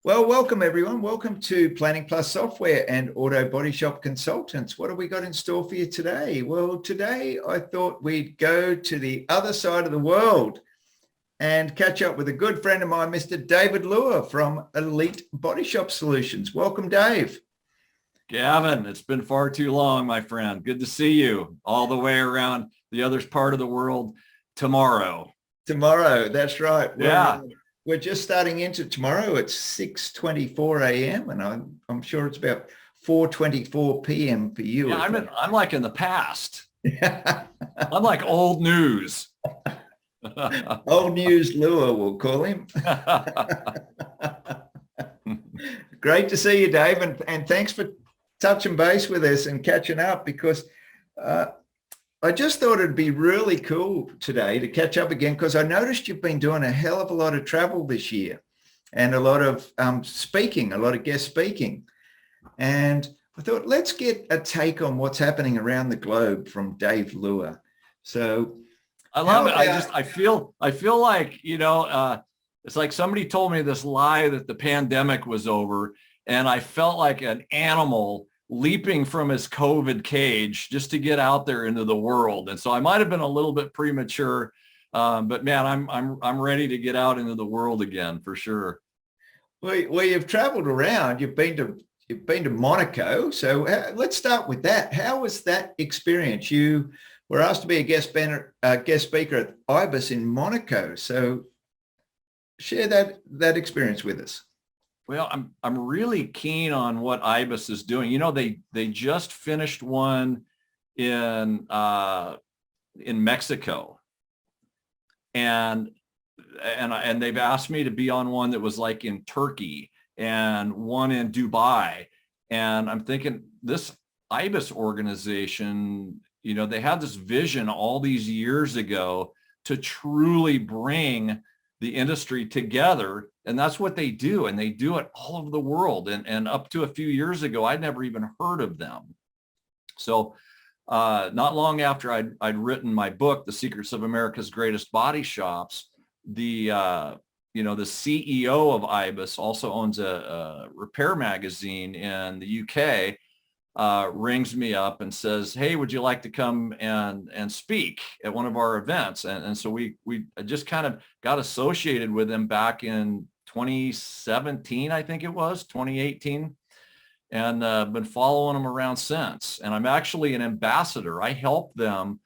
Well, welcome everyone. Welcome to Planning Plus Software and Auto Body Shop Consultants. What have we got in store for you today? Well, today I thought we'd go to the other side of the world and catch up with a good friend of mine, Mr. David Luehr from Elite Body Shop Solutions. Welcome, Dave. Gavin, it's been far too long, my friend. Good to see you all the way around the other part of the world tomorrow. Tomorrow, that's right. Yeah. We're just starting into tomorrow. It's 6:24 a.m. and I'm sure it's about 4:24 p.m. for you. Yeah, I'm like in the past. Yeah. I'm like old news. Old news Luehr, we'll call him. Great to see you, Dave, and thanks for touching base with us and catching up, because I just thought it'd be really cool today to catch up again, because I noticed you've been doing a hell of a lot of travel this year and a lot of speaking, a lot of guest speaking. And I thought, let's get a take on what's happening around the globe from Dave Luehr. So I love it. I feel like, it's like somebody told me this lie that the pandemic was over, and I felt like an animal leaping from his COVID cage just to get out there into the world. And so I might have been a little bit premature, but man, I'm ready to get out into the world again for sure. Well, you've traveled around. You've been to Monaco. So let's start with that. How was that experience? You were asked to be a guest speaker at IBIS in Monaco. So share that experience with us. Well, I'm really keen on what IBIS is doing. You know, they just finished one in Mexico, and they've asked me to be on one that was like in Turkey and one in Dubai. And I'm thinking, this IBIS organization, they had this vision all these years ago to truly bring the industry together. And that's what they do. And they do it all over the world. And up to a few years ago, I'd never even heard of them. So not long after I'd written my book, The Secrets of America's Greatest Body Shops, the CEO of IBIS also owns a repair magazine in the UK, rings me up and says, "Hey, would you like to come and speak at one of our events?" And so we just kind of got associated with them back in 2017, I think it was 2018, and been following them around since. And I'm actually an ambassador. I help them,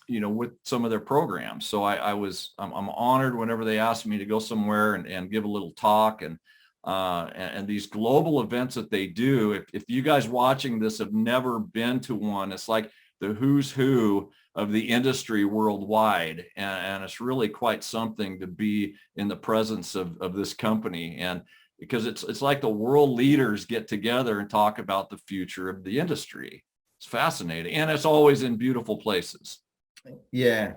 with some of their programs. So I'm honored whenever they ask me to go somewhere and give a little talk, and these global events that they do. If you guys watching this have never been to one, it's like the who's who of the industry worldwide. And it's really quite something to be in the presence of this company. And because it's like the world leaders get together and talk about the future of the industry. It's fascinating. And it's always in beautiful places. Yeah.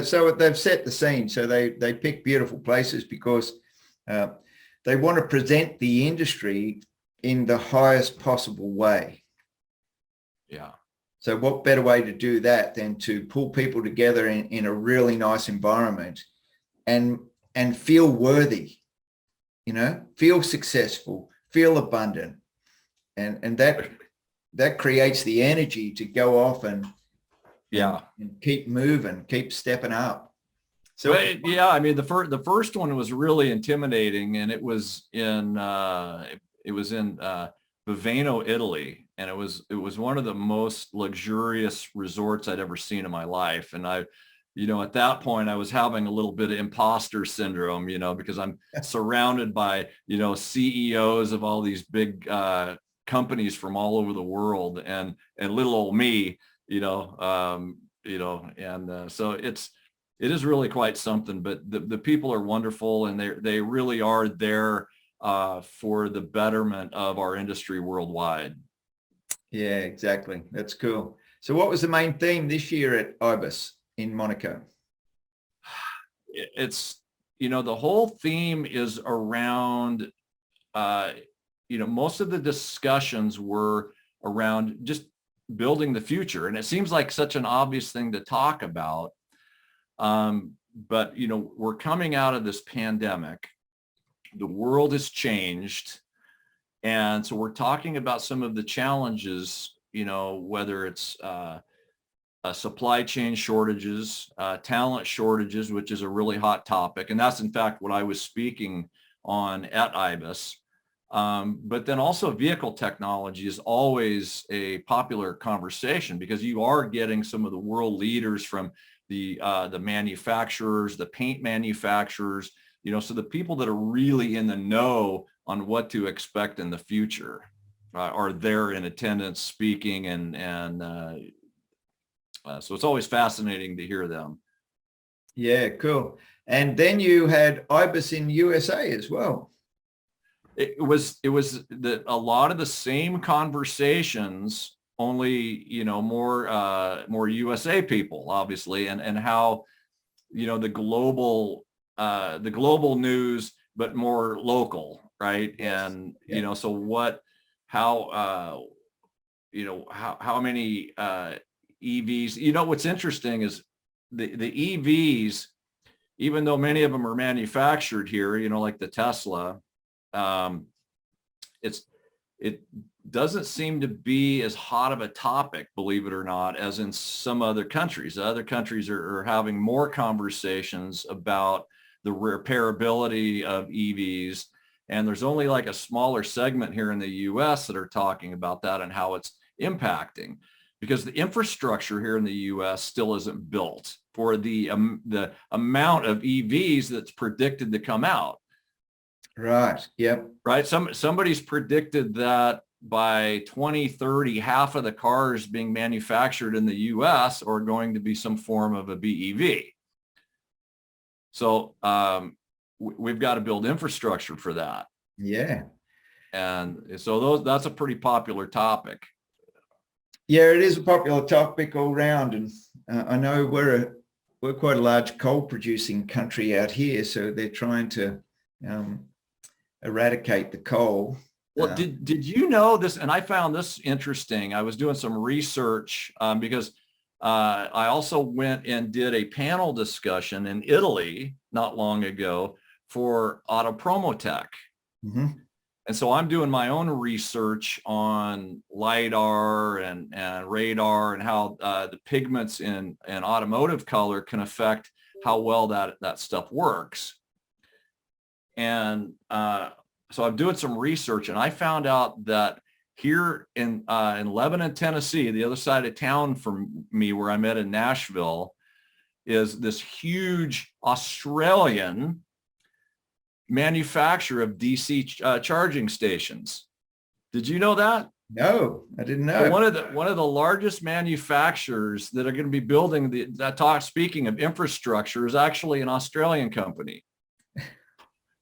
So they've set the scene. So they pick beautiful places because they want to present the industry in the highest possible way. Yeah. So what better way to do that than to pull people together in a really nice environment and feel worthy, feel successful, feel abundant. And that creates the energy to go off and keep moving, keep stepping up. So yeah, I mean, the first one was really intimidating, and it was in Baveno, Italy, and it was one of the most luxurious resorts I'd ever seen in my life. And at that point I was having a little bit of imposter syndrome, because I'm surrounded by, CEOs of all these big companies from all over the world, and little old me, so it is really quite something. But the people are wonderful, and they really are there for the betterment of our industry worldwide. Yeah, exactly. That's cool. So what was the main theme this year at IBIS in Monaco? It's, the whole theme is around, most of the discussions were around just building the future. And it seems like such an obvious thing to talk about. But, we're coming out of this pandemic, the world has changed. And so we're talking about some of the challenges, whether it's supply chain shortages, talent shortages, which is a really hot topic. And that's in fact what I was speaking on at IBIS. But then also vehicle technology is always a popular conversation because you are getting some of the world leaders from the manufacturers, the paint manufacturers, so the people that are really in the know on what to expect in the future are there in attendance speaking so it's always fascinating to hear them. Yeah, cool. And then you had IBIS in USA as well. It was a lot of the same conversations, only, more USA people, obviously, and how, the global news, but more local, right? Yes. And, so how many EVs, what's interesting is the EVs, even though many of them are manufactured here, like the Tesla, it doesn't seem to be as hot of a topic, believe it or not, as in some other countries. Other countries are having more conversations about the repairability of EVs. And there's only like a smaller segment here in the US that are talking about that and how it's impacting, because the infrastructure here in the US still isn't built for the amount of EVs that's predicted to come out. Right. Yep. Right. Somebody's predicted that by 2030, half of the cars being manufactured in the US are going to be some form of a BEV. So we've got to build infrastructure for that. Yeah. And so that's a pretty popular topic. Yeah, it is a popular topic all round. And I know we're quite a large coal producing country out here. So they're trying to eradicate the coal. Well, did you know this? And I found this interesting. I was doing some research because I also went and did a panel discussion in Italy not long ago for Auto Promotech. Mm-hmm. And so I'm doing my own research on LiDAR and radar and how the pigments in automotive color can affect how well that stuff works. And so I'm doing some research, and I found out that here in Lebanon, Tennessee, the other side of town from me where I'm at in Nashville, is this huge Australian manufacturer of DC charging stations. Did you know that? No, I didn't know. So one of the largest manufacturers that are going to be building speaking of infrastructure, is actually an Australian company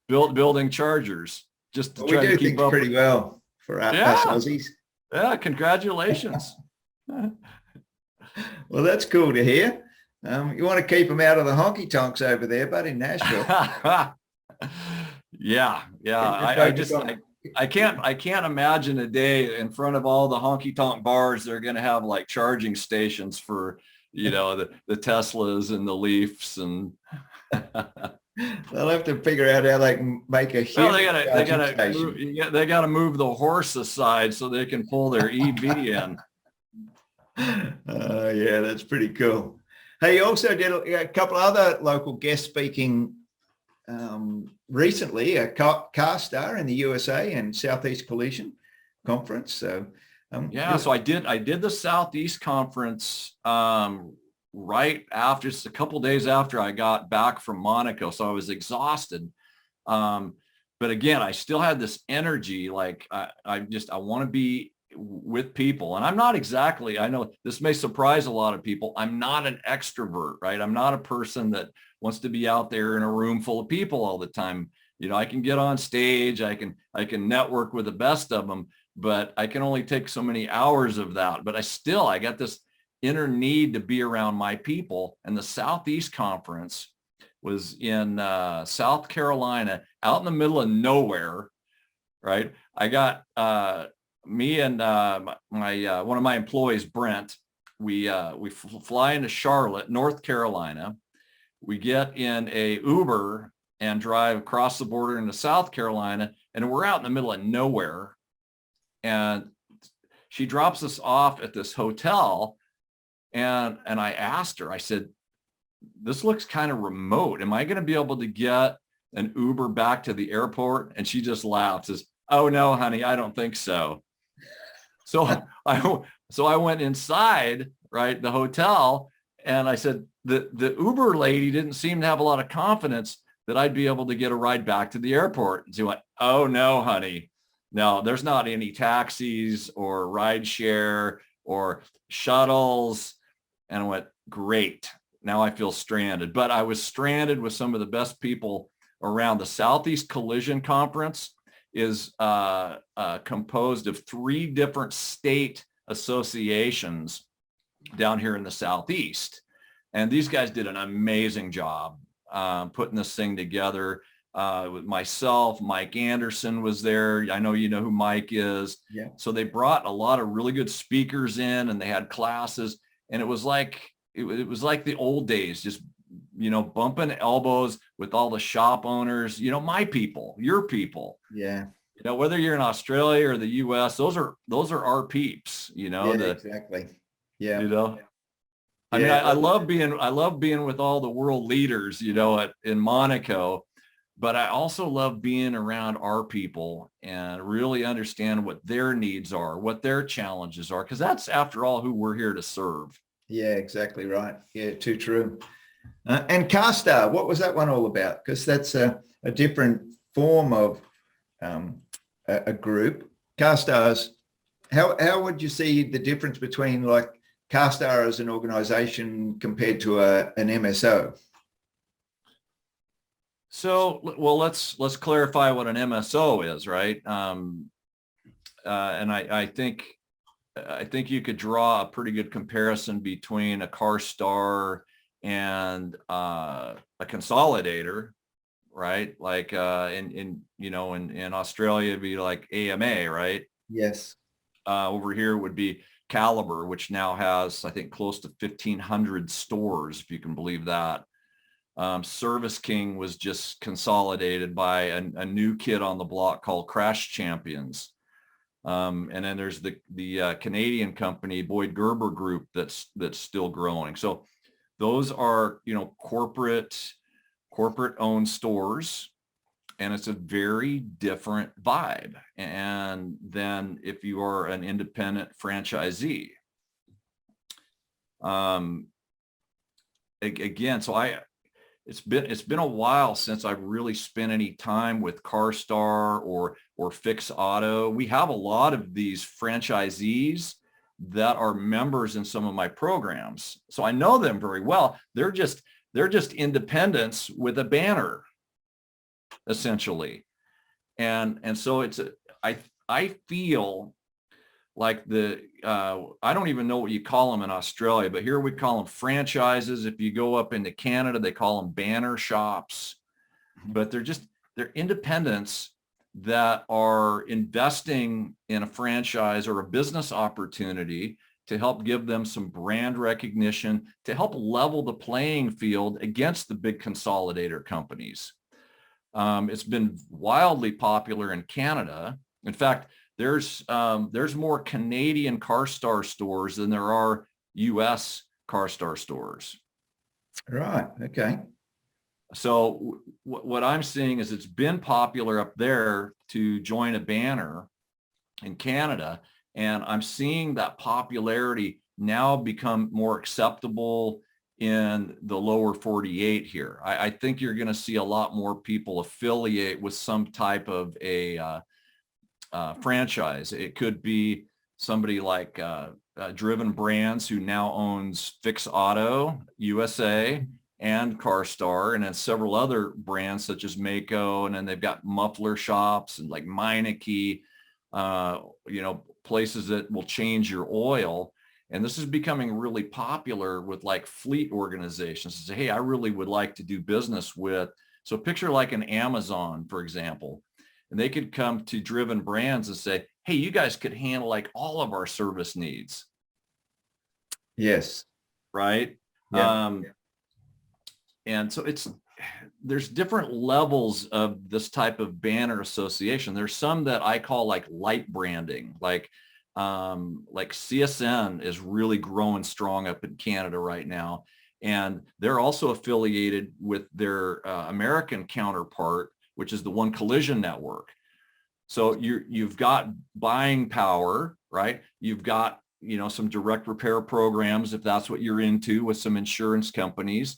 building chargers just to try to keep up. Pretty well for us Aussies. Yeah, congratulations. Well, that's cool to hear. You want to keep them out of the honky tonks over there, but in Nashville. Yeah. I can't imagine a day in front of all the honky tonk bars they're going to have like charging stations for, the Teslas and the Leafs and. They'll have to figure out how they can make a huge. Well, they gotta move the horse aside so they can pull their EV in. Yeah, that's pretty cool. Hey, you also did a couple other local guest speaking recently, Carstar in the USA and Southeast Collision Conference. So so I did the Southeast Conference right after, just a couple of days after I got back from Monaco. So I was exhausted. But again, I still had this energy. Like I want to be with people. And I'm not exactly, I know this may surprise a lot of people, I'm not an extrovert, right? I'm not a person that wants to be out there in a room full of people all the time. I can get on stage, I can network with the best of them, but I can only take so many hours of that. But I got this inner need to be around my people. And the Southeast Conference was in South Carolina, out in the middle of nowhere, right? I got me and my one of my employees, Brent. We fly into Charlotte, North Carolina. We get in a Uber and drive across the border into South Carolina. And we're out in the middle of nowhere. And she drops us off at this hotel. And I asked her, I said, this looks kind of remote. Am I going to be able to get an Uber back to the airport? And she just laughed, says, oh no, honey, I don't think so. So I went inside, right, the hotel, and I said, the Uber lady didn't seem to have a lot of confidence that I'd be able to get a ride back to the airport. And she went, oh no, honey, no, there's not any taxis or ride share or shuttles. And I went, great. Now I feel stranded. But I was stranded with some of the best people around. The Southeast Collision Conference is composed of 3 different state associations down here in the Southeast. And these guys did an amazing job putting this thing together. With myself, Mike Anderson was there. I know you know who Mike is. Yeah. So they brought a lot of really good speakers in, and they had classes, and it was like the old days, just, you know, bumping elbows with all the shop owners, you know, my people, your people. Yeah. You know, whether you're in Australia or the US, those are our peeps, you know. Yeah, exactly. Yeah. You know, I Yeah. mean, I love being with all the world leaders, you know, in Monaco, but I also love being around our people and really understand what their needs are, what their challenges are, because that's, after all, who we're here to serve. Yeah, exactly right. Yeah, too true. And Carstar, what was that one all about? Because that's a different form of a group. Carstar's, how would you see the difference between like Carstar as an organization compared to an MSO? So, well, let's clarify what an MSO is, right? And I think you could draw a pretty good comparison between a Carstar and a consolidator, right? Like in Australia, it'd be like AMA, right? Yes. Over here would be Caliber, which now has, I think, close to 1,500 stores, if you can believe that. Service King was just consolidated by a new kid on the block called Crash Champions. And then there's the Canadian company, Boyd Gerber Group, that's still growing. So those are, you know, corporate owned stores, and it's a very different vibe. And then if you are an independent franchisee, again, so it's been a while since I've really spent any time with Carstar or Fix Auto. We have a lot of these franchisees that are members in some of my programs, so I know them very well. They're just independents with a banner, essentially, and so I feel like I don't even know what you call them in Australia, but here we call them franchises. If you go up into Canada, they call them banner shops, but they're independents that are investing in a franchise or a business opportunity to help give them some brand recognition, to help level the playing field against the big consolidator companies. It's been wildly popular in Canada. In fact, there's more Canadian Carstar stores than there are US Carstar stores. Right. Okay. So what I'm seeing is it's been popular up there to join a banner in Canada, and I'm seeing that popularity now become more acceptable in the lower 48 here. I think you're going to see a lot more people affiliate with some type of a franchise. It could be somebody like Driven Brands, who now owns Fix Auto USA and Carstar, and then several other brands such as Mako, and then they've got muffler shops and like Meineke, places that will change your oil. And this is becoming really popular with like fleet organizations to say, hey, I really would like to do business with. So picture like an Amazon, for example, and they could come to Driven Brands and say, hey, you guys could handle like all of our service needs. Yes. Right. Yeah. And so there's different levels of this type of banner association. There's some that I call like light branding, like CSN is really growing strong up in Canada right now. And they're also affiliated with their American counterpart, which is the One Collision Network. So you've got buying power, right? You've got, some direct repair programs, if that's what you're into, with some insurance companies.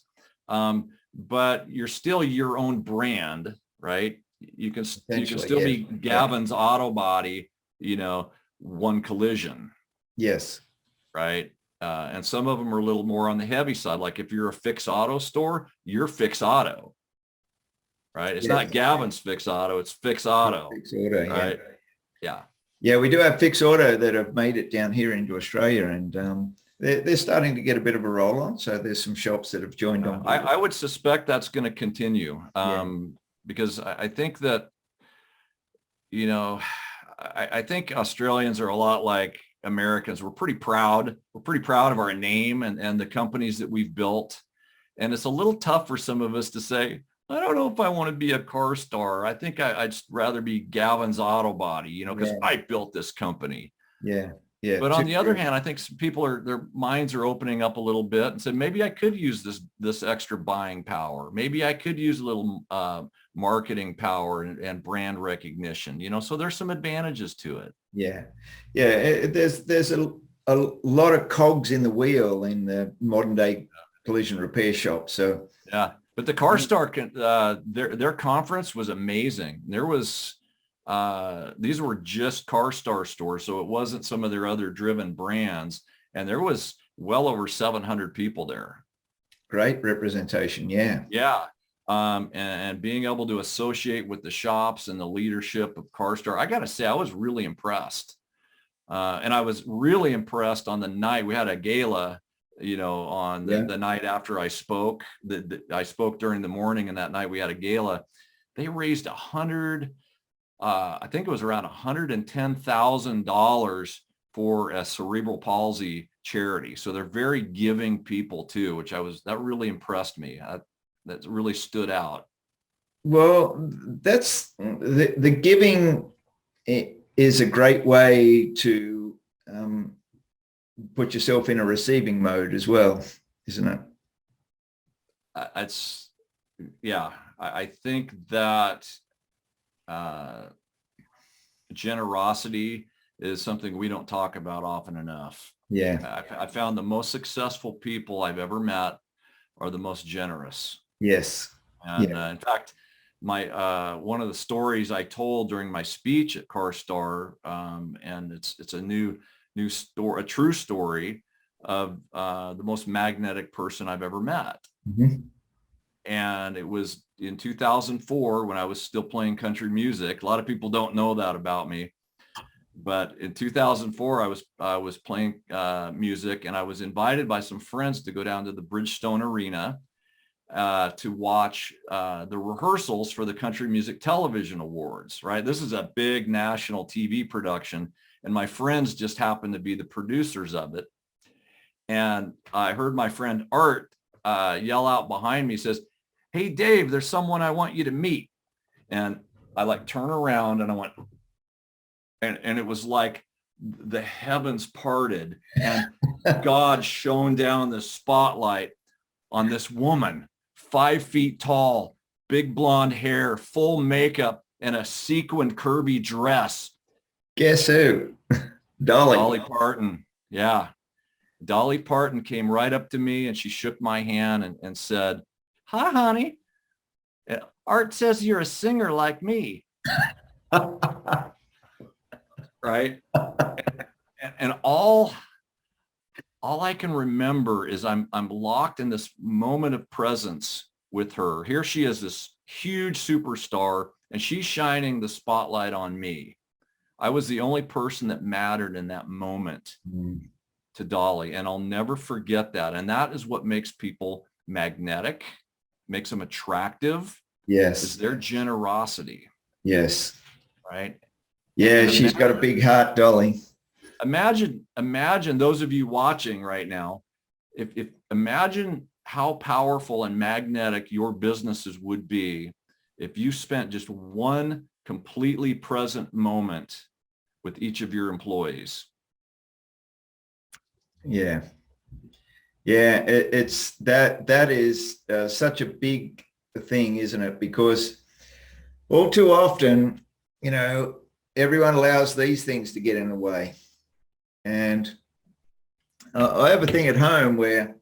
But you're still your own brand, right? You can still be Gavin's Auto Body, One Collision. Yes. Right. And some of them are a little more on the heavy side. Like if you're a Fix Auto store, you're Fix Auto. Right. It's not Gavin's Fix Auto, it's Fix Auto. Fix Auto, right? Yeah. Yeah, we do have Fix Auto that have made it down here into Australia, and they're starting to get a bit of a roll on. So there's some shops that have joined on. I would suspect that's going to continue because I think that, I think Australians are a lot like Americans. We're pretty proud. We're pretty proud of our name and the companies that we've built. And it's a little tough for some of us to say, I don't know if I want to be a Carstar. I think I'd just rather be Gavin's Auto Body, because I built this company. Yeah. Yeah. But on the other hand, I think some people their minds are opening up a little bit and said, maybe I could use this extra buying power. Maybe I could use a little marketing power and brand recognition, so there's some advantages to it. Yeah. Yeah. There's a lot of cogs in the wheel in the modern day collision repair shop. So yeah. But the Carstar, their conference was amazing. There was, these were just Carstar stores, so it wasn't some of their other driven brands. And there was well over 700 people there. Great representation. Yeah. Yeah. And being able to associate with the shops and the leadership of Carstar, I got to say, I was really impressed. And I was really impressed on the night we had a gala, on the night after I spoke. I spoke during the morning, and that night we had a gala. They raised I think it was around $110,000 for a cerebral palsy charity. So they're very giving people too, that really impressed me. That really stood out. Well, that's the giving is a great way to put yourself in a receiving mode as well, isn't it? I think that generosity is something we don't talk about often enough. Yeah. I found the most successful people I've ever met are the most generous. Yes. And in fact, my one of the stories I told during my speech at Carstar, and it's a new story, a true story of the most magnetic person I've ever met. Mm-hmm. And it was in 2004 when I was still playing country music. A lot of people don't know that about me, but in 2004 I was playing music, and I was invited by some friends to go down to the Bridgestone Arena to watch the rehearsals for the Country Music Television Awards. Right, this is a big national TV production, and my friends just happened to be the producers of it. And I heard my friend Art yell out behind me, says, "Hey, Dave, there's someone I want you to meet." And I turn around and I went, and it was like the heavens parted and God shone down the spotlight on this woman, 5 feet tall, big blonde hair, full makeup, and a sequined Kirby dress. Guess who? Dolly Parton. Yeah. Dolly Parton came right up to me and she shook my hand and said, "Hi, honey. Art says you're a singer like me." Right. And all I can remember is I'm locked in this moment of presence with her. Here she is, this huge superstar, and she's shining the spotlight on me. I was the only person that mattered in that moment to Dolly, and I'll never forget that. And that is what makes people magnetic, makes them attractive. Yes. Is their generosity. Yes. Right. Yeah, she's got a big heart, Dolly. Imagine those of you watching right now, if imagine how powerful and magnetic your businesses would be if you spent just one completely present moment with each of your employees. Yeah. Yeah. It's that is such a big thing, isn't it? Because all too often, everyone allows these things to get in the way. And I have a thing at home where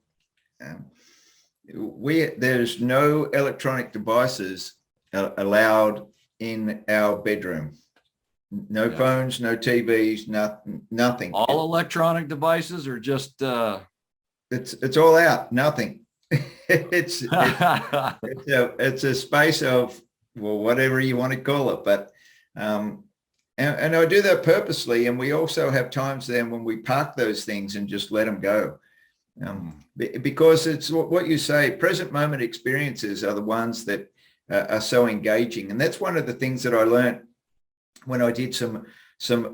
there's no electronic devices allowed in our bedroom. No phones, no TVs, nothing. All electronic devices are just it's all out. Nothing. it's a space of, well, whatever you want to call it, but and I do that purposely. And we also have times then when we park those things and just let them go. Because it's what you say, present moment experiences are the ones that are so engaging. And that's one of the things that I learned when I did some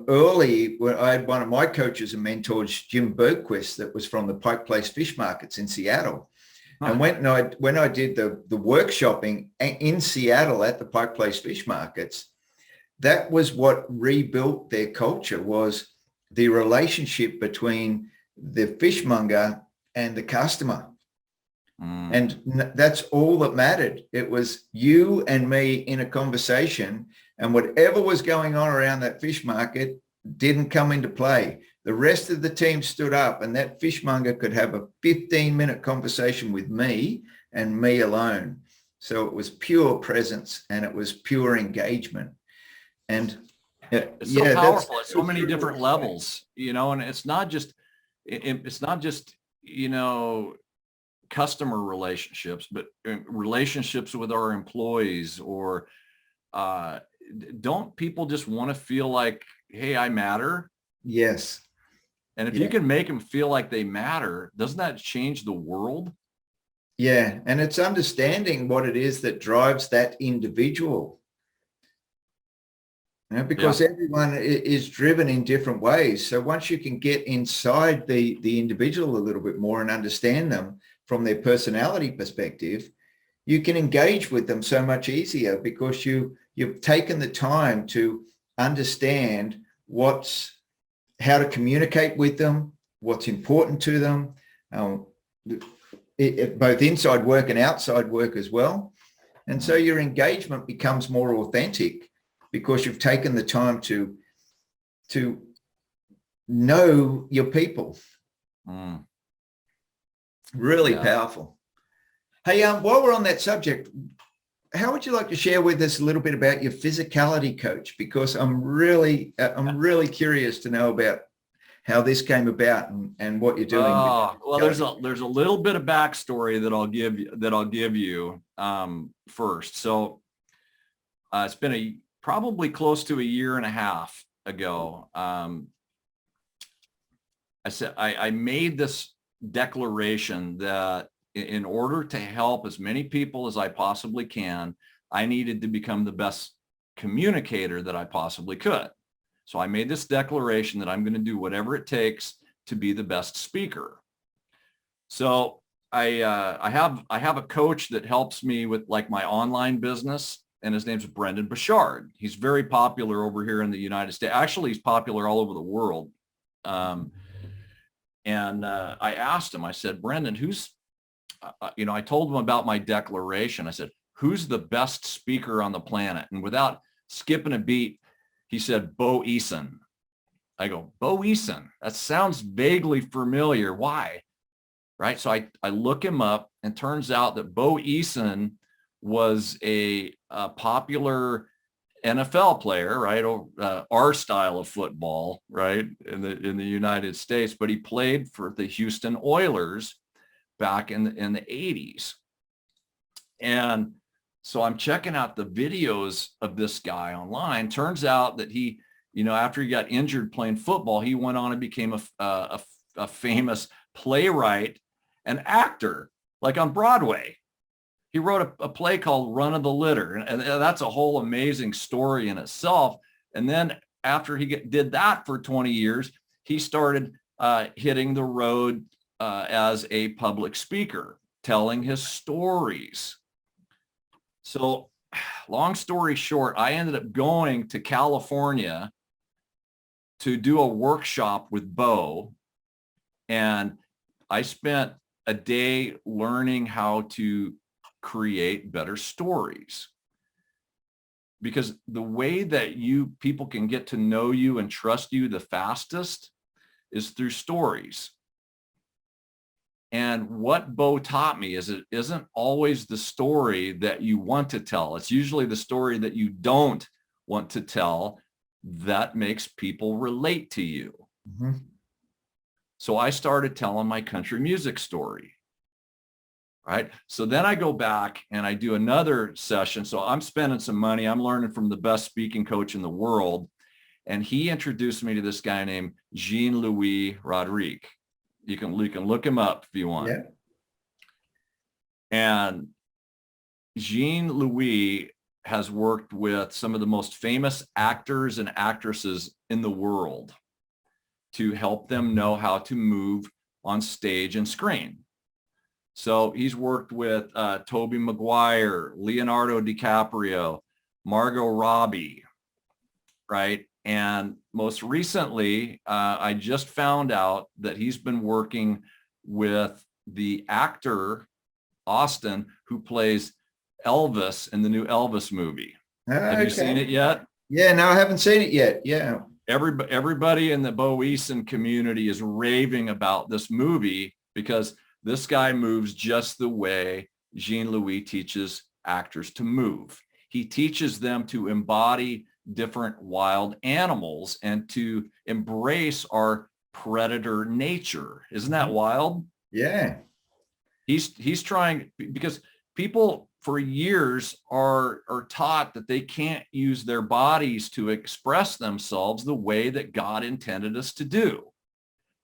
early, when I had one of my coaches and mentors, Jim Bergquist, that was from the Pike Place Fish Markets in Seattle. Huh. And when I did the workshopping in Seattle at the Pike Place Fish Markets, that was what rebuilt their culture, was the relationship between the fishmonger and the customer. And that's all that mattered. It was you and me in a conversation, and whatever was going on around that fish market didn't come into play. The rest of the team stood up, and that fishmonger could have a 15-minute conversation with me and me alone. So it was pure presence and it was pure engagement. And it's so powerful at so many different levels, and it's not just customer relationships, but relationships with our employees, or don't people just want to feel like, hey, I matter? Yes. And if you can make them feel like they matter, doesn't that change the world? Yeah. And it's understanding what it is that drives that individual. Because everyone is driven in different ways. So once you can get inside the individual a little bit more and understand them from their personality perspective, you can engage with them so much easier, because you've taken the time to understand how to communicate with them, what's important to them, both inside work and outside work as well. And so your engagement becomes more authentic, because you've taken the time to know your people. Really powerful. Hey, while we're on that subject, how would you like to share with us a little bit about your physicality coach? Because I'm really curious to know about how this came about and what you're doing. Well, there's a little bit of backstory that I'll give you first. So it's been probably close to a year and a half ago. I made this declaration that in order to help as many people as I possibly can, I needed to become the best communicator that I possibly could. So I made this declaration that I'm going to do whatever it takes to be the best speaker. So I have a coach that helps me with like my online business, and his name's Brendan Bouchard. He's very popular over here in the United States. Actually, he's popular all over the world. And I asked him, I said, Brendan, I told him about my declaration. I said, who's the best speaker on the planet? And without skipping a beat, he said, Bo Eason. I go, Bo Eason, that sounds vaguely familiar. Why? Right. So I look him up, and turns out that Bo Eason was a popular NFL player, right? Our style of football, right? In the United States, but he played for the Houston Oilers back in the 80s. And so I'm checking out the videos of this guy online. Turns out that he, after he got injured playing football, he went on and became a famous playwright and actor, like on Broadway. He wrote a play called Run of the Litter, and that's a whole amazing story in itself. And then after he did that for 20 years, he started hitting the road as a public speaker, telling his stories. So long story short, I ended up going to California to do a workshop with Bo. And I spent a day learning how to create better stories. Because the way that people can get to know you and trust you the fastest is through stories. And what Bo taught me is it isn't always the story that you want to tell. It's usually the story that you don't want to tell that makes people relate to you. Mm-hmm. So I started telling my country music story. Right. So then I go back and I do another session. So I'm spending some money. I'm learning from the best speaking coach in the world. And he introduced me to this guy named Jean-Louis Rodrigue. You can look him up if you want. Yeah. And Jean-Louis has worked with some of the most famous actors and actresses in the world to help them know how to move on stage and screen. So he's worked with Tobey Maguire, Leonardo DiCaprio, Margot Robbie, right? And most recently, I just found out that he's been working with the actor, Austin, who plays Elvis in the new Elvis movie. Have you seen it yet? Yeah, no, I haven't seen it yet. Yeah. Everybody in the Bo Eason community is raving about this movie because this guy moves just the way Jean-Louis teaches actors to move. He teaches them to embody different wild animals and to embrace our predator nature. Isn't that wild? Yeah. He's trying, because people for years are taught that they can't use their bodies to express themselves the way that God intended us to do.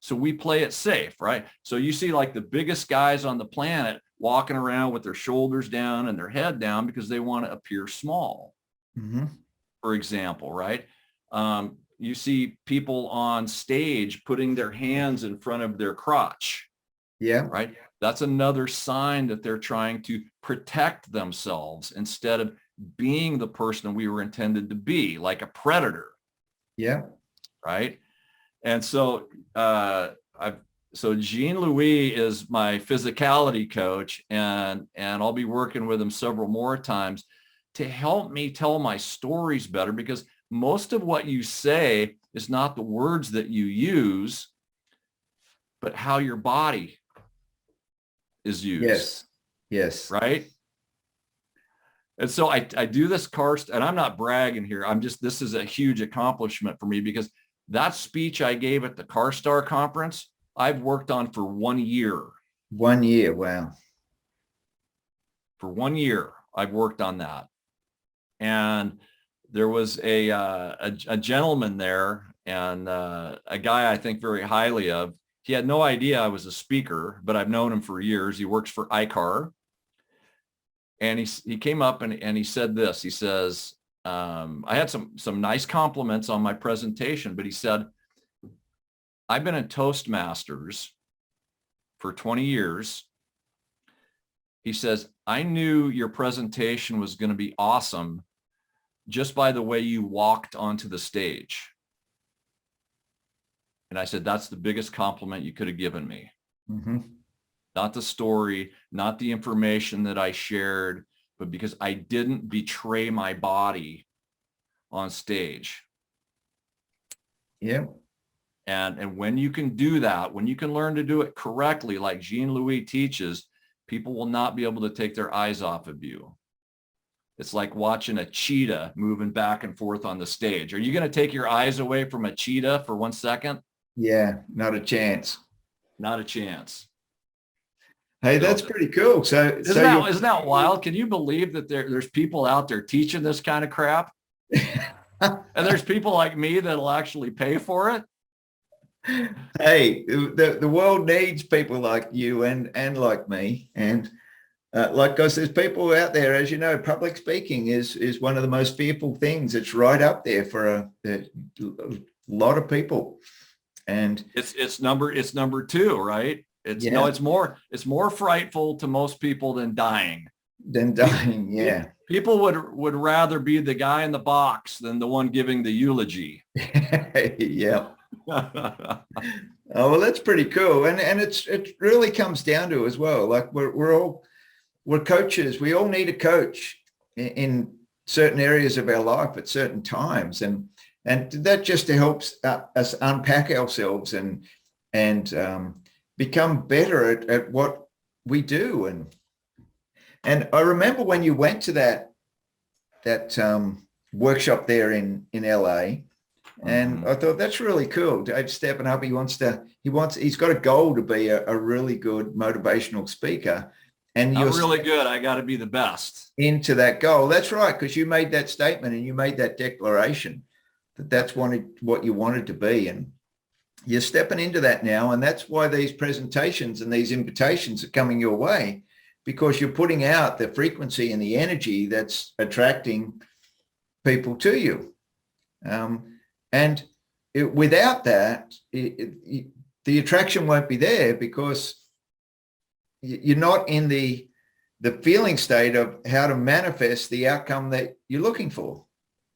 So we play it safe, right? So you see like the biggest guys on the planet walking around with their shoulders down and their head down because they want to appear small, for example, right? You see people on stage putting their hands in front of their crotch. Yeah. Right. That's another sign that they're trying to protect themselves instead of being the person we were intended to be, like a predator. Yeah. Right. And so so Jean-Louis is my physicality coach, and I'll be working with him several more times to help me tell my stories better, because most of what you say is not the words that you use, but how your body is used. Yes. Yes. Right. And so I do this Carstar, and I'm not bragging here. This is a huge accomplishment for me, because that speech I gave at the Carstar conference, I've worked on for 1 year. 1 year. Wow. For 1 year, I've worked on that. And there was a gentleman there, and a guy I think very highly of. He had no idea I was a speaker, but I've known him for years. He works for ICAR. And he came up and he said this. He says, I had some nice compliments on my presentation, but he said, I've been in Toastmasters for 20 years. He says, I knew your presentation was going to be awesome just by the way you walked onto the stage. And I said, that's the biggest compliment you could have given me. Not the story, not the information that I shared, but because I didn't betray my body on stage. Yeah. And when you can do that, when you can learn to do it correctly, like Jean-Louis teaches, people will not be able to take their eyes off of you. It's like watching a cheetah moving back and forth on the stage. Are you going to take your eyes away from a cheetah for 1 second? Yeah, not a chance. Not a chance. Hey, that's pretty cool. So isn't that wild? Can you believe that there's people out there teaching this kind of crap? And there's people like me that'll actually pay for it. Hey, the world needs people like you and like me. And because there's people out there, as you know, public speaking is one of the most fearful things. It's right up there for a lot of people. And it's number 2, right? It's Yeah. it's more frightful to most people than dying. Then dying. Yeah. People would rather be the guy in the box than the one giving the eulogy. Yeah. Oh, well, that's pretty cool. And it really comes down to as well, like we're coaches. We all need a coach in certain areas of our life at certain times. And that just helps us unpack ourselves and become better at what we do. And I remember when you went to that workshop there in LA, and I thought that's really cool. Dave's stepping up. He's got a goal to be a really good motivational speaker. And I'm you're really good. I got to be the best. Into that goal. That's right. Because you made that statement and you made that declaration that's what you wanted to be. And you're stepping into that now. And that's why these presentations and these invitations are coming your way, because you're putting out the frequency and the energy that's attracting people to you. And without that, the attraction won't be there, because you're not in the feeling state of how to manifest the outcome that you're looking for.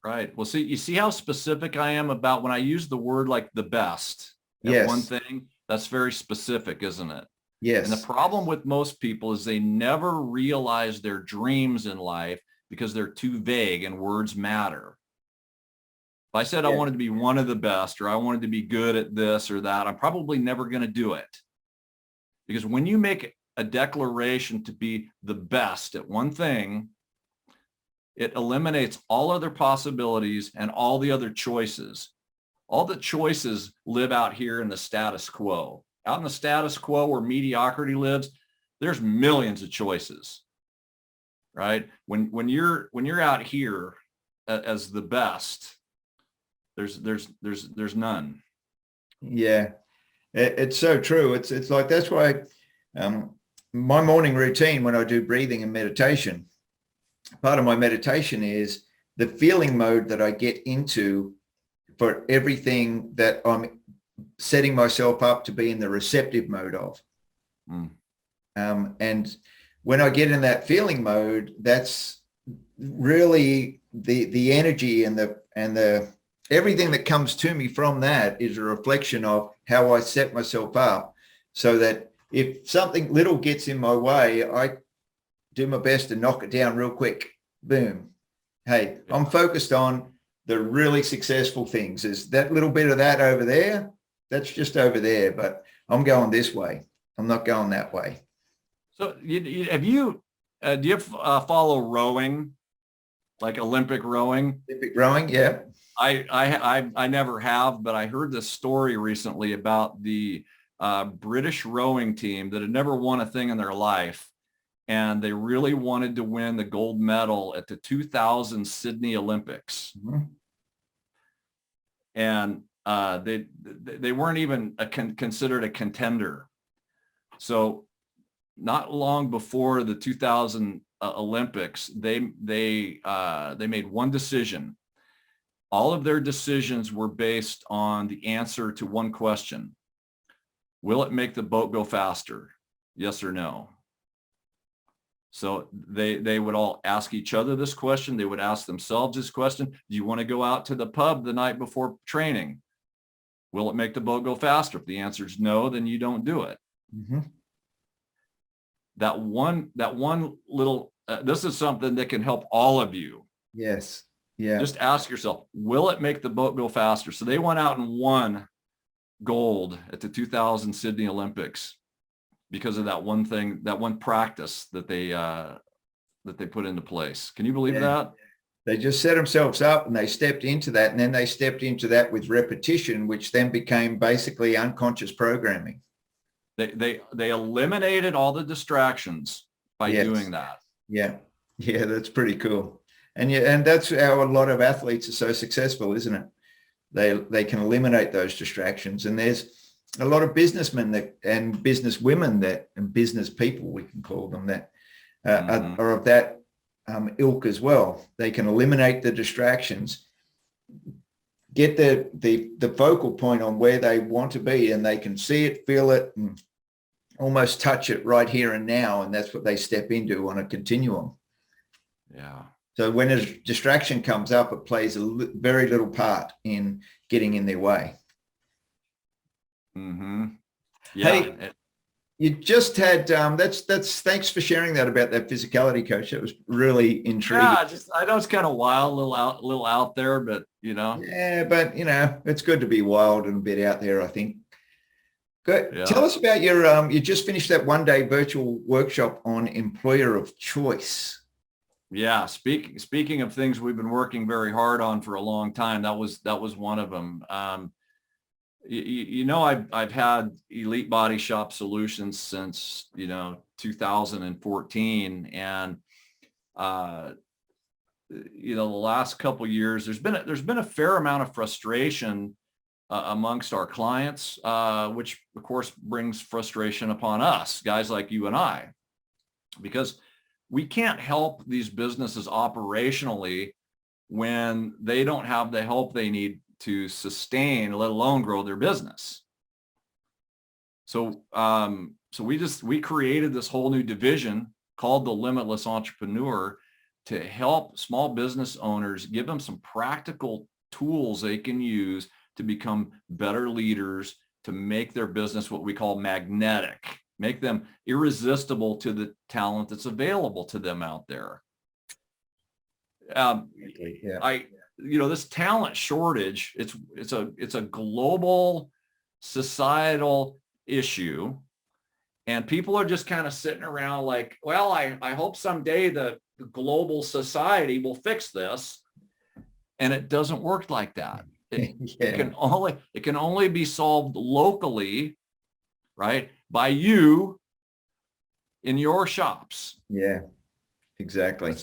Right. Well, see, you see how specific I am about when I use the word like the best. Yes. One thing, that's very specific, isn't it? Yes. And the problem with most people is they never realize their dreams in life because they're too vague and words matter. If I said I wanted to be one of the best, or I wanted to be good at this or that, I'm probably never going to do it. Because when you make a declaration to be the best at one thing, it eliminates all other possibilities and all the other choices. All the choices live out here in the status quo. Out in the status quo where mediocrity lives, there's millions of choices, right? When you're out here as the best, there's none. Yeah, it's so true. It's like, that's why my morning routine when I do breathing and meditation, part of my meditation is the feeling mode that I get into for everything that I'm setting myself up to be in the receptive mode of. And when I get in that feeling mode, that's really the energy and the everything that comes to me from that is a reflection of how I set myself up, so that if something little gets in my way, I do my best to knock it down real quick. Boom. Hey, I'm focused on the really successful things. Is that little bit of that over there? That's just over there, but I'm going this way. I'm not going that way. So do you follow rowing, like Olympic rowing? Olympic rowing, yeah. I never have, but I heard this story recently about the British rowing team that had never won a thing in their life. And they really wanted to win the gold medal at the 2000 Sydney Olympics. And they weren't even considered a contender. So not long before the 2000 Olympics, they made one decision. All of their decisions were based on the answer to one question: will it make the boat go faster? Yes or no? So they would all ask each other this question. They would ask themselves this question: do you want to go out to the pub the night before training? Will it make the boat go faster? If the answer is no, then you don't do it. That one little, this is something that can help all of you. Yes. Yeah. Just ask yourself, will it make the boat go faster? So they went out and won gold at the 2000 Sydney Olympics because of that one thing, that one practice that they put into place. Can you believe that? They just set themselves up and they stepped into that, and then they stepped into that with repetition, which then became basically unconscious programming. They eliminated all the distractions by doing that. Yeah, that's pretty cool. And that's how a lot of athletes are so successful, isn't it? They can eliminate those distractions. And there's a lot of businessmen and business women and business people, we can call them, that are of that ilk as well. They can eliminate the distractions, get the focal point on where they want to be, and they can see it, feel it, almost touch it right here and now. And that's what they step into on a continuum. Yeah. So when a distraction comes up, it plays very little part in getting in their way. Mm-hmm. Yeah. Hey, you just had, that's, thanks for sharing that about that physicality coach. That was really intriguing. Yeah, I know it's kind of wild, little out there, but Yeah, but it's good to be wild and a bit out there, I think. Good. Yeah. Tell us about your, you just finished that 1-day virtual workshop on employer of choice. Yeah. Speaking of things we've been working very hard on for a long time, that was one of them. I've had Elite Body Shop Solutions since 2014, and the last couple of years there's been a fair amount of frustration amongst our clients, which of course brings frustration upon us, guys like you and I, because we can't help these businesses operationally when they don't have the help they need to sustain, let alone grow their business. So we created this whole new division called the Limitless Entrepreneur to help small business owners, give them some practical tools they can use to become better leaders, to make their business what we call magnetic, make them irresistible to the talent that's available to them out there. This talent shortage, it's a global societal issue, and people are just kind of sitting around like, well, I hope someday the global society will fix this. And it doesn't work like that. It can only be solved locally, right? By you in your shops. Yeah, exactly.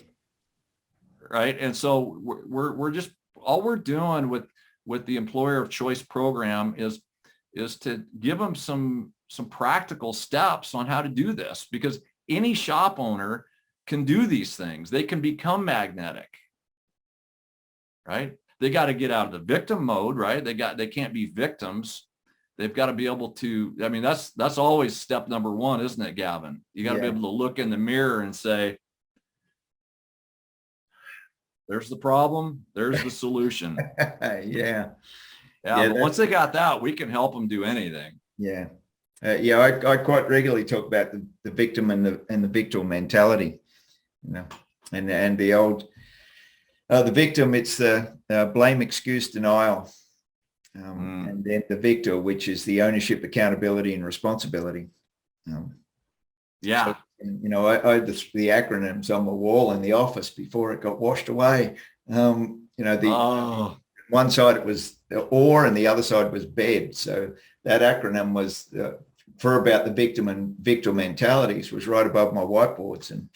Right. And so we're just, all we're doing with the employer of choice program is to give them some practical steps on how to do this, because any shop owner can do these things. They can become magnetic, right? They got to get out of the victim mode, right? They can't be victims. They've got to be able to, that's always step number one, isn't it, Gavin? You got to be able to look in the mirror and say, there's the problem, there's the solution. Yeah. But once they got that, we can help them do anything. Yeah. I quite regularly talk about the victim and the victim mentality, and the old, the victim, it's the blame, excuse, denial. And then the victor, which is the ownership, accountability, and responsibility. So, I had the acronyms on the wall in the office before it got washed away. One side it was or, and the other side was bed. So that acronym was for about the victim and victor mentalities was right above my whiteboards. And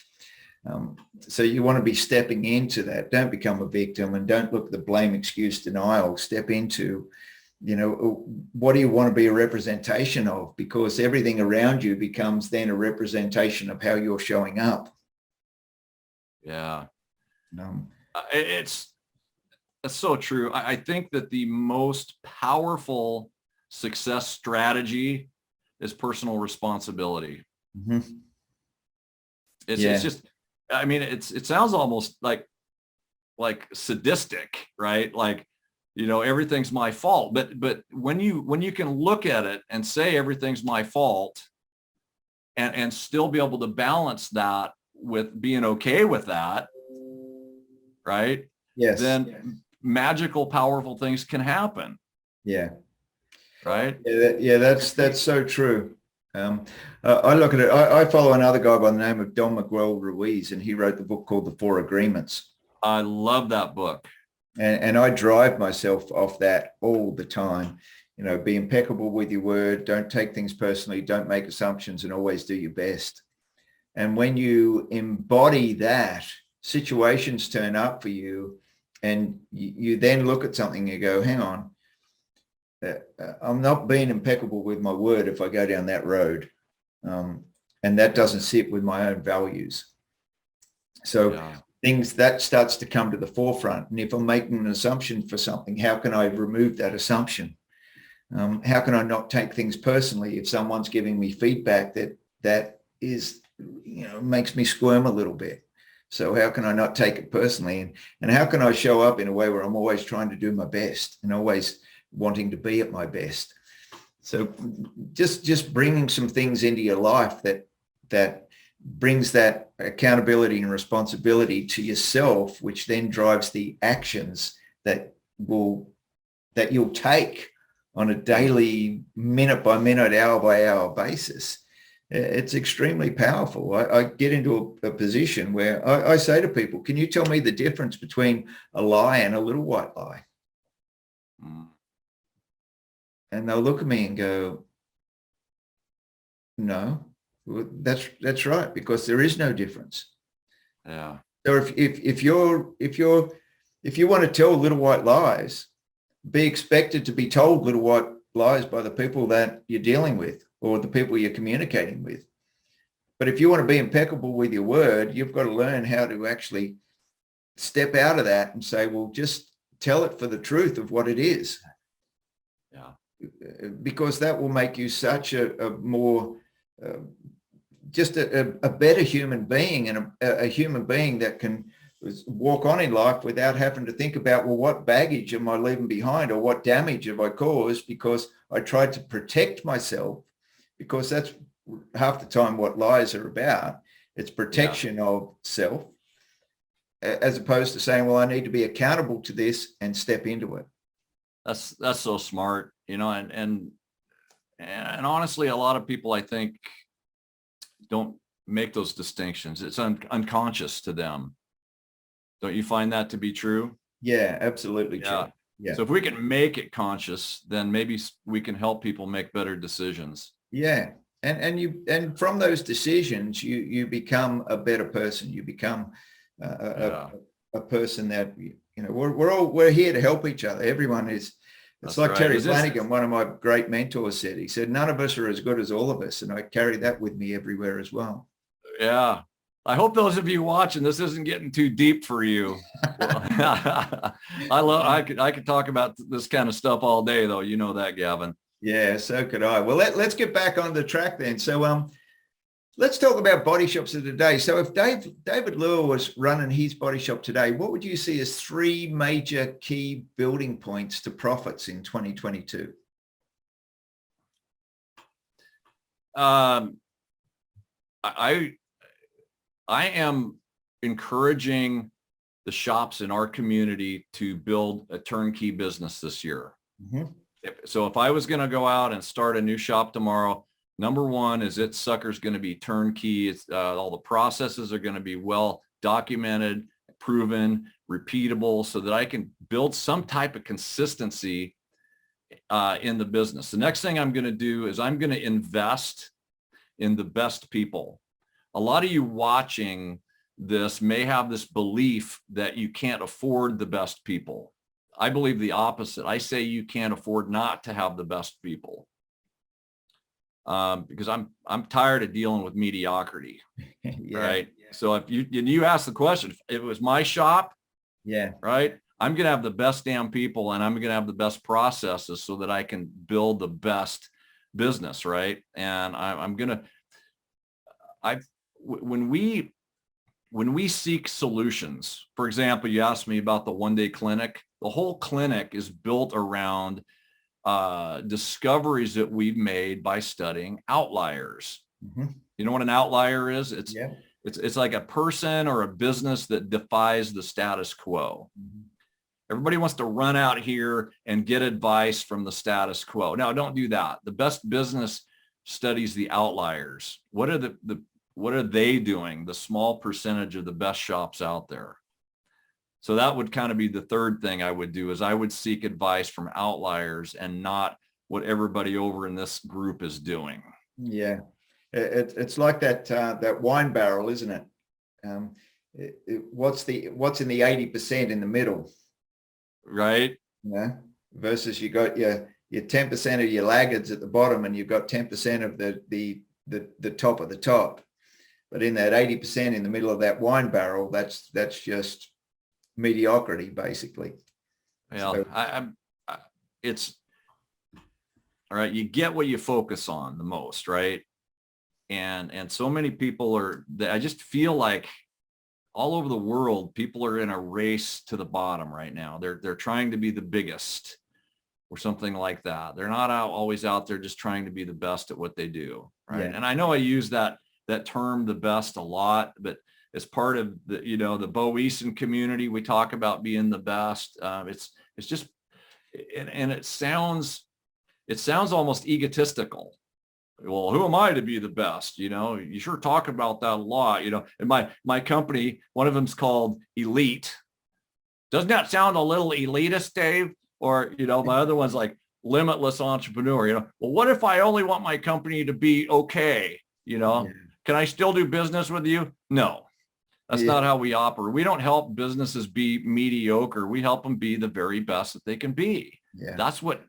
so you want to be stepping into that. Don't become a victim, and don't look at the blame, excuse, denial. Step into, what do you want to be a representation of? Because everything around you becomes then a representation of how you're showing up. Yeah. That's so true. I think that the most powerful success strategy is personal responsibility. Mm-hmm. It's just, it sounds almost like sadistic, right? Like, everything's my fault. But when you can look at it and say everything's my fault, and still be able to balance that with being okay with that, right? Yes. Then magical, powerful things can happen. Yeah. Right. That's so true. I look at it. I follow another guy by the name of Don Miguel Ruiz, and he wrote the book called The 4 Agreements. I love that book. And I drive myself off that all the time. Be impeccable with your word. Don't take things personally. Don't make assumptions, and always do your best. And when you embody that, situations turn up for you, and you then look at something and you go, hang on, I'm not being impeccable with my word if I go down that road. And that doesn't sit with my own values. So things that starts to come to the forefront. And if I'm making an assumption for something, how can I remove that assumption? How can I not take things personally if someone's giving me feedback that is, makes me squirm a little bit? So how can I not take it personally? And how can I show up in a way where I'm always trying to do my best and always wanting to be at my best? So just bringing some things into your life that brings that accountability and responsibility to yourself, which then drives the actions that you'll take on a daily, minute by minute, hour by hour basis. It's extremely powerful. I get into a position where I say to people, can you tell me the difference between a lie and a little white lie? And they'll look at me and go, no, that's right, because there is no difference. Yeah. So if you want to tell little white lies, be expected to be told little white lies by the people that you're dealing with or the people you're communicating with. But if you want to be impeccable with your word, you've got to learn how to actually step out of that and say, well, just tell it for the truth of what it is. Yeah. Because that will make you such a more, just a better human being, and a human being that can walk on in life without having to think about, well, what baggage am I leaving behind, or what damage have I caused because I tried to protect myself, because that's half the time what lies are about. It's protection of self, as opposed to saying, well, I need to be accountable to this and step into it. That's so smart, and honestly, a lot of people, I think, don't make those distinctions. It's unconscious to them. Don't you find that to be true? Yeah, absolutely Yeah. true. Yeah. So if we can make it conscious, then maybe we can help people make better decisions. Yeah. And from those decisions, you become a better person. You become a person that, we're here to help each other. Everyone is. It's That's like right. Terry Flanagan, one of my great mentors, said. He said, none of us are as good as all of us. And I carry that with me everywhere as well. Yeah. I hope those of you watching, this isn't getting too deep for you. I could talk about this kind of stuff all day, though. You know that, Gavin. Yeah, so could I. Well, let's get back on the track then. So let's talk about body shops of today. So if David Luehr was running his body shop today, what would you see as 3 major key building points to profits in 2022? I am encouraging the shops in our community to build a turnkey business this year. Mm-hmm. So if I was going to go out and start a new shop tomorrow, number one is it sucker's going to be turnkey. It's all the processes are going to be well documented, proven, repeatable, so that I can build some type of consistency in the business. The next thing I'm going to do is I'm going to invest in the best people. A lot of you watching this may have this belief that you can't afford the best people. I believe the opposite. I say you can't afford not to have the best people. Because I'm tired of dealing with mediocrity. Yeah, right. Yeah. So if you ask the question, if it was my shop, yeah, right, I'm going to have the best damn people, and I'm going to have the best processes so that I can build the best business. Right. And when we seek solutions, for example, you asked me about the one-day clinic. The whole clinic is built around discoveries that we've made by studying outliers. Mm-hmm. You know what an outlier is? It's like a person or a business that defies the status quo. Mm-hmm. Everybody wants to run out here and get advice from the status quo. Now, don't do that. The best business studies the outliers. What are they doing? The small percentage of the best shops out there. So that would kind of be the third thing I would do, is I would seek advice from outliers and not what everybody over in this group is doing. Yeah, it's like that wine barrel, isn't it? What's in the 80% in the middle, right? Yeah. Versus you got your 10% of your laggards at the bottom, and you've got 10% of the top of the top. But in that 80% in the middle of that wine barrel, that's just mediocrity, basically. Yeah, so, All right. You get what you focus on the most, right? And so many people I just feel like all over the world, people are in a race to the bottom right now. They're trying to be the biggest or something like that. They're not always out there just trying to be the best at what they do. Right. Yeah. And I know I use that term, the best, a lot, but as part of the, the Bo Eason community, we talk about being the best. It's just, and it sounds almost egotistical. Well, who am I to be the best? You sure talk about that a lot, and my company, one of them's called Elite. Doesn't that sound a little elitist, Dave? Or, my other one's like Limitless Entrepreneur, well, what if I only want my company to be okay? Yeah. Can I still do business with you? No, that's not how we operate. We don't help businesses be mediocre. We help them be the very best that they can be. Yeah. That's what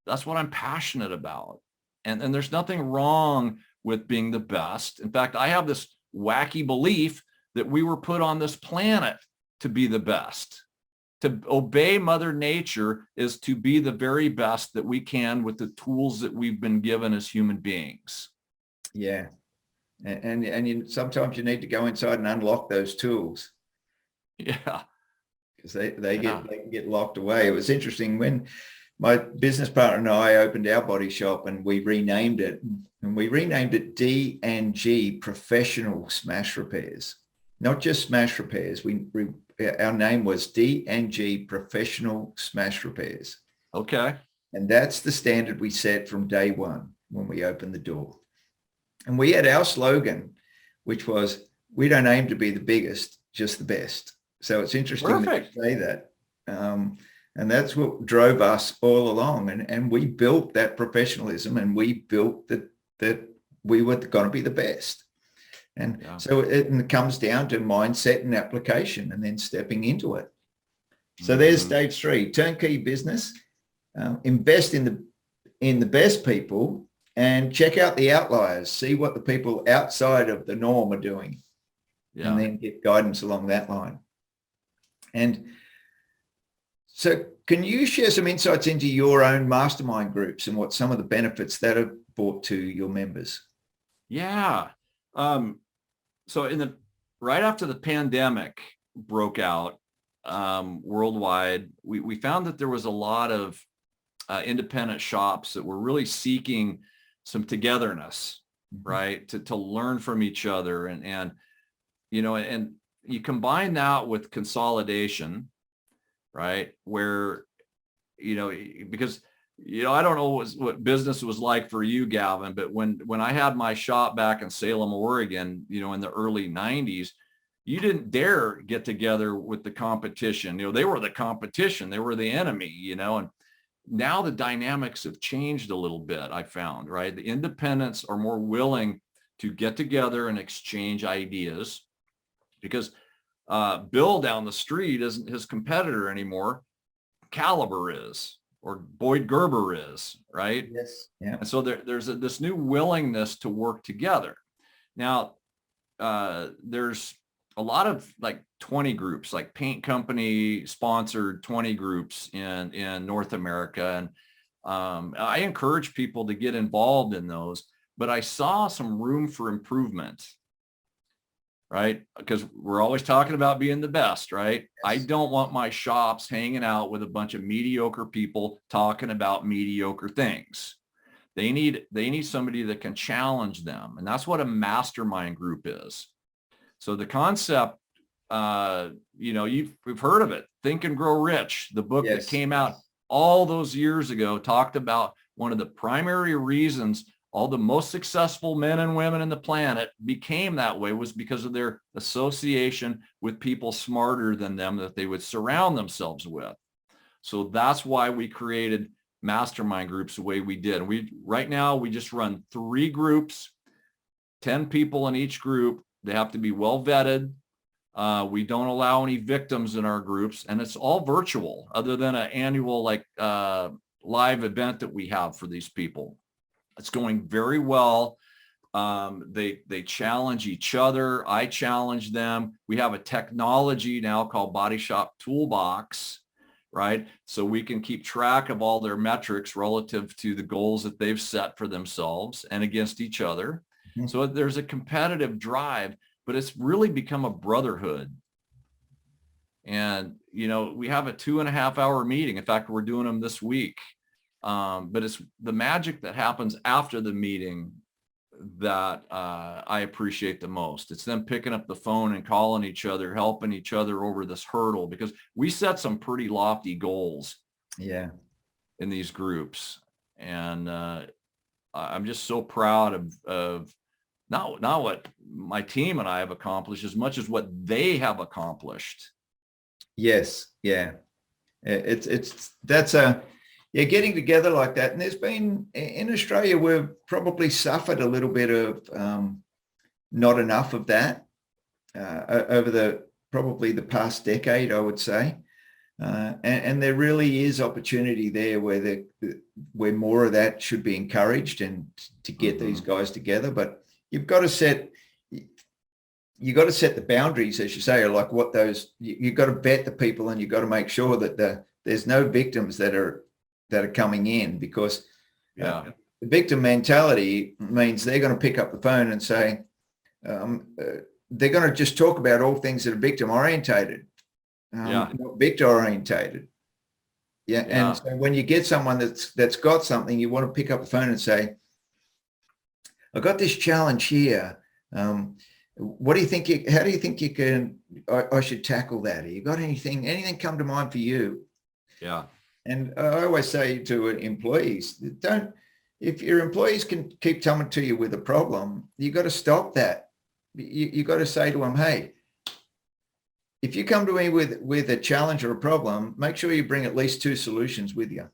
I'm passionate about. And there's nothing wrong with being the best. In fact, I have this wacky belief that we were put on this planet to be the best. To obey Mother Nature is to be the very best that we can with the tools that we've been given as human beings. Yeah. And sometimes you need to go inside and unlock those tools. Yeah. Because they can get locked away. It was interesting when my business partner and I opened our body shop and we renamed it. And we renamed it D&G Professional Smash Repairs. Not just smash repairs. Our name was D&G Professional Smash Repairs. Okay. And that's the standard we set from day one when we opened the door. And we had our slogan, which was, we don't aim to be the biggest, just the best. So it's interesting that you say that. And that's what drove us all along. And we built that professionalism, and we built that we were going to be the best. And so it comes down to mindset and application, and then stepping into it. So there's stage 3, turnkey business, invest in the best people, and check out the outliers, see what the people outside of the norm are doing, and then get guidance along that line. And so can you share some insights into your own mastermind groups and what some of the benefits that have brought to your members? Yeah. So right after the pandemic broke out worldwide, we found that there was a lot of independent shops that were really seeking some togetherness, right? To learn from each other. And you combine that with consolidation, right? Where, because, I don't know what business was like for you, Gavin, but when I had my shop back in Salem, Oregon, in the early 90s, you didn't dare get together with the competition. They were the competition. They were the enemy, and now the dynamics have changed a little bit, I found, right? The independents are more willing to get together and exchange ideas, because Bill down the street isn't his competitor anymore. Caliber is, or Boyd Gerber is, right? Yes. Yeah. And so there's this new willingness to work together. Now, there's a lot of like 20 groups, like paint company sponsored 20 groups in North America. And I encourage people to get involved in those, but I saw some room for improvement, right? Because we're always talking about being the best, right? Yes. I don't want my shops hanging out with a bunch of mediocre people talking about mediocre things. They need somebody that can challenge them. And that's what a mastermind group is. So the concept, we've heard of it, Think and Grow Rich, the book that came out all those years ago, talked about one of the primary reasons all the most successful men and women in the planet became that way was because of their association with people smarter than them that they would surround themselves with. So that's why we created mastermind groups the way we did. Right now we just run 3 groups, 10 people in each group. They have to be well vetted. We don't allow any victims in our groups, and it's all virtual other than an annual live event that we have for these people. It's going very well. They challenge each other. I challenge them. We have a technology now called Body Shop Toolbox, right? So we can keep track of all their metrics relative to the goals that they've set for themselves and against each other. Mhm. So there's a competitive drive, but it's really become a brotherhood. And, we have a 2.5-hour meeting. In fact, we're doing them this week. But it's the magic that happens after the meeting that I appreciate the most. It's them picking up the phone and calling each other, helping each other over this hurdle, because we set some pretty lofty goals Yeah. in these groups. And I'm just so proud of not what my team and I have accomplished as much as what they have accomplished. Yes. Yeah. Getting together like that. And there's been, in Australia, we've probably suffered a little bit of not enough of that over probably the past decade, I would say. And there really is opportunity there where more of that should be encouraged and to get these guys together. But you've got to set the boundaries, as you say, or like what you've got to vet the people, and you've got to make sure that there's no victims that are coming in, because the victim mentality means they're going to pick up the phone and say, they're going to just talk about all things that are victim orientated, not victor orientated. Yeah. And so when you get someone that's got something, you want to pick up the phone and say, I've got this challenge here. What do you think? How do you think I should tackle that? Have you got anything come to mind for you? Yeah. And I always say to employees, if your employees can keep coming to you with a problem, you got to stop that. You got to say to them, hey, if you come to me with a challenge or a problem, make sure you bring at least 2 solutions with you.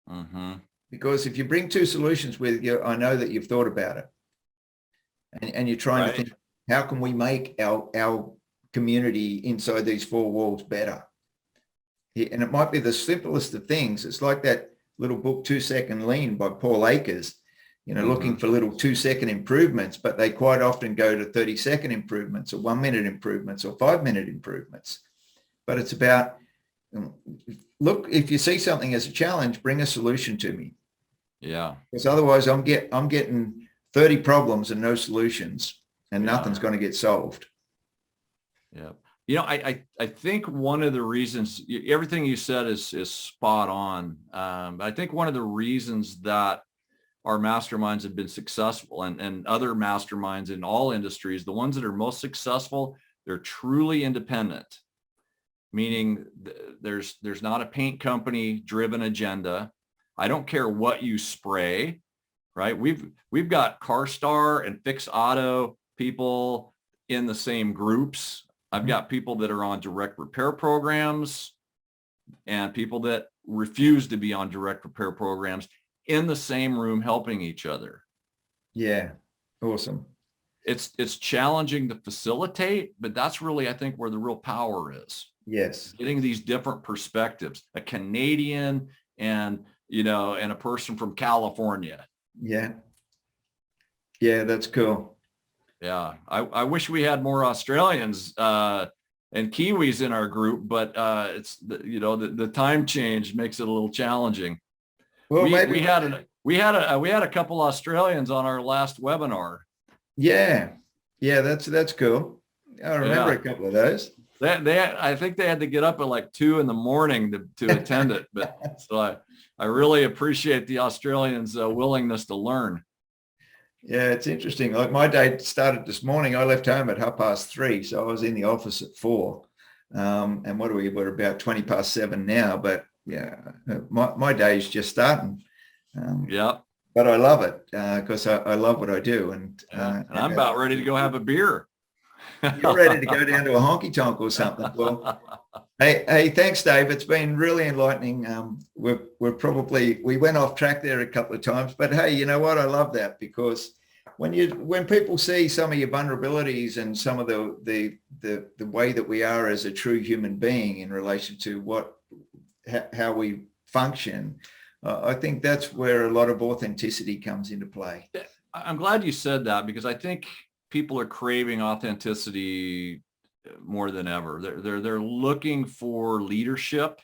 Mm-hmm. Because if you bring 2 solutions with you, I know that you've thought about it. And you're trying to think, how can we make our community inside these 4 walls better? And it might be the simplest of things. It's like that little book, 2 Second Lean by Paul Akers, looking for little 2-second improvements, but they quite often go to 30-second improvements or 1-minute improvements or 5-minute improvements. But it's about, look, if you see something as a challenge, bring a solution to me. Yeah. Because otherwise I'm getting 30 problems and no solutions, and nothing's going to get solved. Yeah. I think one of the reasons, everything you said is spot on. But I think one of the reasons that our masterminds have been successful, and other masterminds in all industries, the ones that are most successful, they're truly independent, meaning there's not a paint company driven agenda. I don't care what you spray, right? We've got Carstar and Fix Auto people in the same groups. I've got people that are on direct repair programs and people that refuse to be on direct repair programs in the same room helping each other. Yeah. Awesome. It's challenging to facilitate, but that's really, I think, where the real power is. Yes. Getting these different perspectives, a Canadian and a person from California. Yeah. Yeah, that's cool. Yeah, I wish we had more Australians and Kiwis in our group, but it's the time change makes it a little challenging. Well, we had a couple Australians on our last webinar. Yeah, that's cool. I remember a couple of those. I think they had to get up at like 2 a.m. to attend it, but so I really appreciate the Australians' willingness to learn. Yeah, it's interesting. Like my day started this morning. I left home at 3:30, so I was in the office at 4. And we're about 7:20 now. But yeah, my day's just starting. But I love it because I love what I do, and I'm about ready to go have a beer. You're ready to go down to a honky tonk or something. Well, hey, thanks, Dave. It's been really enlightening. We went off track there a couple of times, but hey, you know what? I love that, because when people see some of your vulnerabilities and some of the way that we are as a true human being in relation to how we function, I think that's where a lot of authenticity comes into play. I'm glad you said that, because I think people are craving authenticity more than ever. They're looking for leadership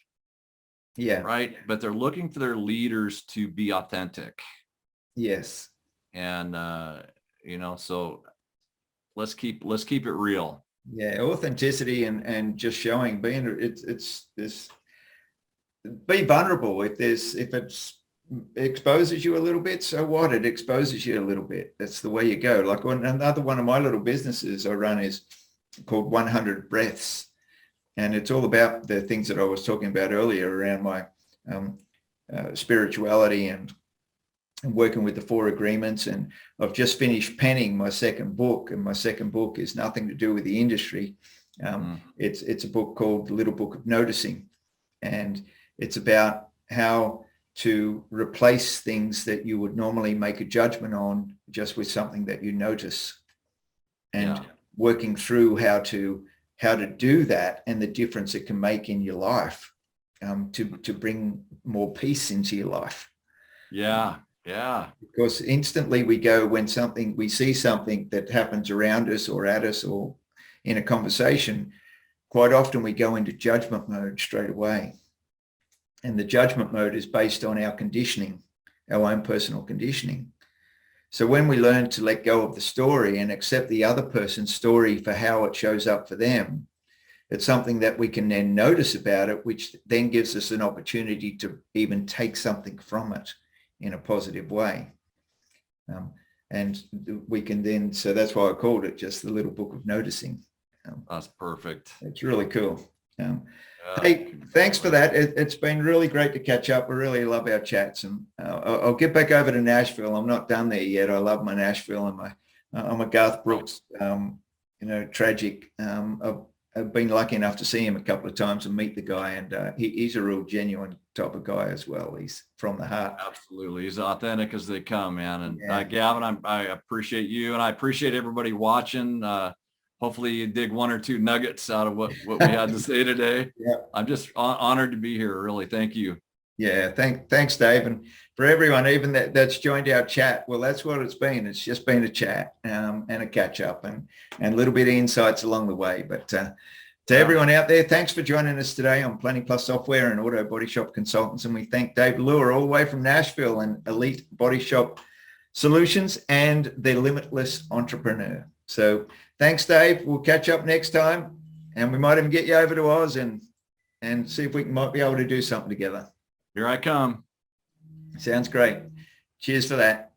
Yeah. right? But they're looking for their leaders to be authentic. Yes. And, so let's keep it real. Yeah. Authenticity and just showing, it's this, be vulnerable. If it's exposes you a little bit, so what? It exposes you a little bit. That's the way you go. Like another one of my little businesses I run is called 100 Breaths. And it's all about the things that I was talking about earlier around my spirituality and working with the 4 agreements. And I've just finished penning my second book, and my second book is nothing to do with the industry. It's a book called The Little Book of Noticing, and it's about how to replace things that you would normally make a judgment on just with something that you notice, and working through how to do that and the difference it can make in your life, to bring more peace into your life. Yeah. Because instantly when we see something that happens around us or at us or in a conversation, quite often we go into judgment mode straight away. And the judgment mode is based on our conditioning, our own personal conditioning. So when we learn to let go of the story and accept the other person's story for how it shows up for them, it's something that we can then notice about it, which then gives us an opportunity to even take something from it in a positive way. And we can then, so that's why I called it just the Little Book of Noticing. That's perfect. It's really cool. Hey, thanks for that. It's been really great to catch up. We really love our chats, and I'll get back over to Nashville. I'm not done there yet. I love my Nashville and I'm a Garth Brooks, tragic. I've been lucky enough to see him a couple of times and meet the guy, and he's a real genuine type of guy as well. He's from the heart. Absolutely. He's authentic as they come, man. And Gavin, I appreciate you, and I appreciate everybody watching. Hopefully you dig 1 or 2 nuggets out of what we had to say today. Yeah. I'm just honored to be here. Really. Thank you. Yeah. Thanks, Dave. And for everyone, even that's joined our chat. Well, that's what it's been. It's just been a chat and a catch up and a little bit of insights along the way. But to everyone out there, thanks for joining us today on Planning Plus Software and Auto Body Shop Consultants. And we thank Dave Luehr all the way from Nashville and Elite Body Shop Solutions and the Limitless Entrepreneur. So thanks, Dave. We'll catch up next time, and we might even get you over to Oz and see if we might be able to do something together. Here I come. Sounds great. Cheers for that.